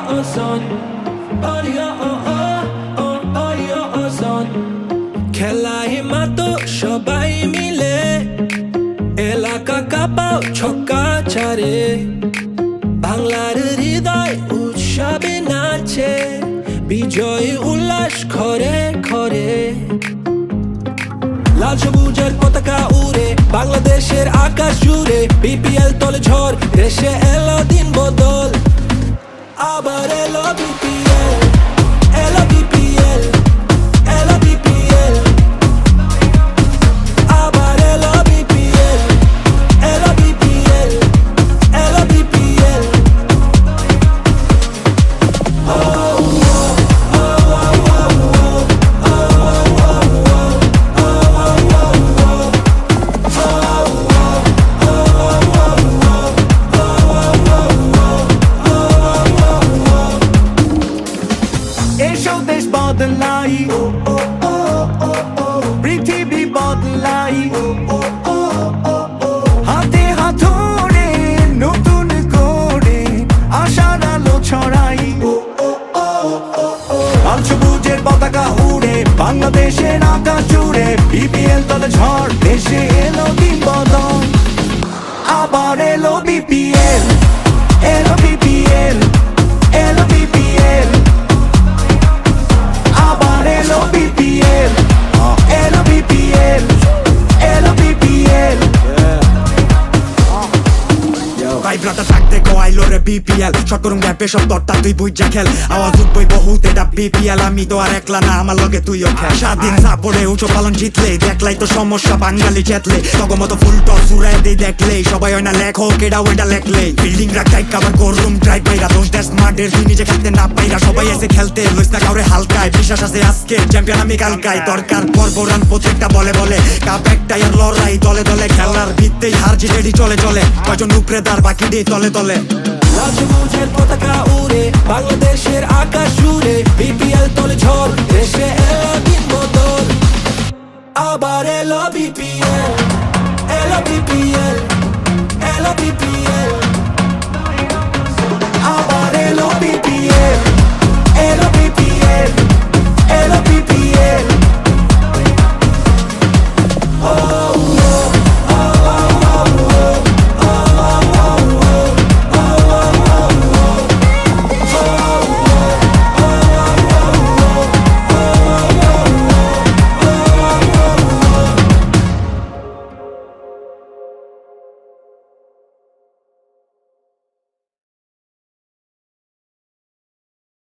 son. Son. খেলায় মাতো সবাই মিলে এলাকা কাঁপাও ছক্কা ছাড়ে বাংলার হৃদয় উৎসবে নাচে বিজয় উল্লাস ঘরে ঘরে লাল সবুজের পতাকা উড়ে বাংলাদেশের আকাশ জুড়ে বিপিএল তলে ঝড় দেশে এলো দিন বদল আবার এলো বিপিএল এলো বিপিএল এলো বিপিএল আবার এলো বিপিএল এলো বিপিএল এলো বিপিএল এসো দেশ বদলাই পৃথিবী বদলাই হাতে হাত ধরে নতুন করে আশার আলো ছড়াই লাল সবুজের পতাকা উড়ে বাংলাদেশের আকাশ জুড়ে বিপিএল তলে ঝড় দেশে এলো দিন বদল আবার এলো বিপিএল এলো বিপিএল এলো বিপিএল আবার এলো বিপিএল এলো বিপিএল এলো বিপিএল ভাইব্রাতা থাকতে কোয়াইলো রে বিপিএল শট করুম গ্যাপে সব দরটা তুই বুঝা খেল আওয়াজ উঠবই বহুত এটা বিপিএল আমি তো আর একলা না আমার লগে তুইও খেল স্বাধীন সাপড়ে উঁচু পালন জিতলে দেখলাই তো সমস্যা বাঙালি চেতলে তগমতো ফুল টস উড়াই দেই দেখলে সবাই হয় না লেখক এটা ওইটা লেখলে বিল্ডিং রাখাই কাবার করুম ড্রাইভ বাইরা দোষ দেশ মাঠের তুই নিজে খেলতে না পাইরা সবাই এসে খেলতে লইস না কাউরে হালকায় বিশ্বাস আছে আজকে চ্যাম্পিয়ন আমি কালকায় দরকার পর্ব রান প্রত্যেকটা বলে বলে কাপ একটাই আর লড়াই দলে দলে খেলার ভিত্তেই হার জিতেরই চলে চলে কয়জন উপরে তার বাকি দিয়ে তলে তলে লাল সবুজের পতাকা উড়ে বাংলাদেশের আকাশ জুড়ে বিপিএল তলে ঝড় দেশে এলো দিন বদল আবার এলো বিপিএল এলো বিপিএল এলো বিপিএল